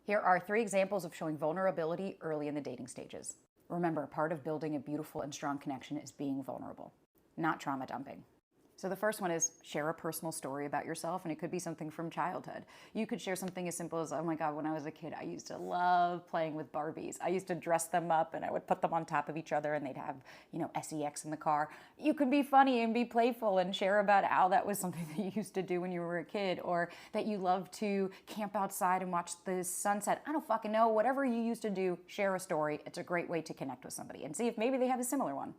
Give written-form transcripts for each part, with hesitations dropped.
Here are 3 examples of showing vulnerability early in the dating stages. Remember, part of building a beautiful and strong connection is being vulnerable, not trauma dumping. So the first one is share a personal story about yourself, and it could be something from childhood. You could share something as simple as, oh my God, when I was a kid, I used to love playing with Barbies. I used to dress them up and I would put them on top of each other and they'd have, sex in the car. You can be funny and be playful and share about how that was something that you used to do when you were a kid, or that you love to camp outside and watch the sunset. I don't fucking know. Whatever you used to do, share a story. It's a great way to connect with somebody and see if maybe they have a similar one.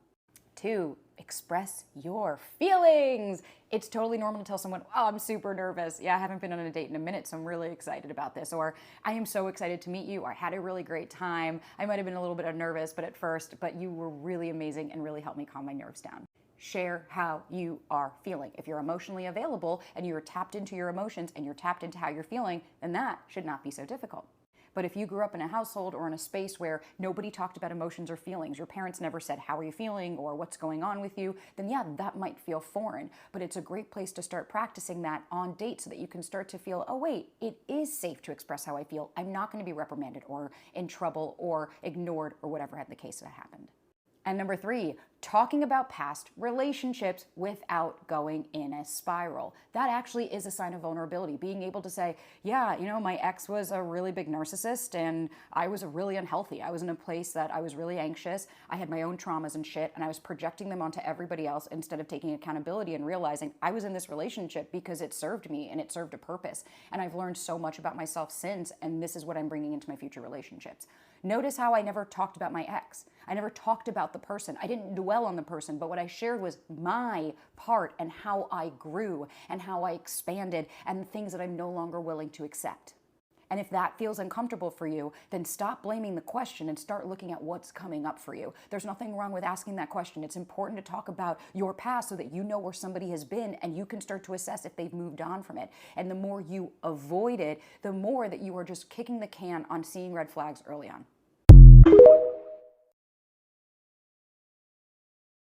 2, express your feelings. It's totally normal to tell someone, oh, I'm super nervous. Yeah, I haven't been on a date in a minute, so I'm really excited about this. Or I am so excited to meet you. Or I had a really great time. I might have been a little bit nervous, but you were really amazing and really helped me calm my nerves down. Share how you are feeling. If you're emotionally available and you're tapped into your emotions and you're tapped into how you're feeling, then that should not be so difficult. But if you grew up in a household or in a space where nobody talked about emotions or feelings, your parents never said, how are you feeling or what's going on with you, then yeah, that might feel foreign. But it's a great place to start practicing that on dates so that you can start to feel, oh wait, it is safe to express how I feel. I'm not going to be reprimanded or in trouble or ignored or whatever had the case that happened. And number 3, talking about past relationships without going in a spiral. That actually is a sign of vulnerability. Being able to say, yeah, my ex was a really big narcissist and I was really unhealthy. I was in a place that I was really anxious. I had my own traumas and shit, and I was projecting them onto everybody else instead of taking accountability and realizing I was in this relationship because it served me and it served a purpose. And I've learned so much about myself since, and this is what I'm bringing into my future relationships. Notice how I never talked about my ex. I never talked about the person. I didn't dwell on the person, but what I shared was my part and how I grew and how I expanded and the things that I'm no longer willing to accept. And if that feels uncomfortable for you, then stop blaming the question and start looking at what's coming up for you. There's nothing wrong with asking that question. It's important to talk about your past so that you know where somebody has been and you can start to assess if they've moved on from it. And the more you avoid it, the more that you are just kicking the can on seeing red flags early on.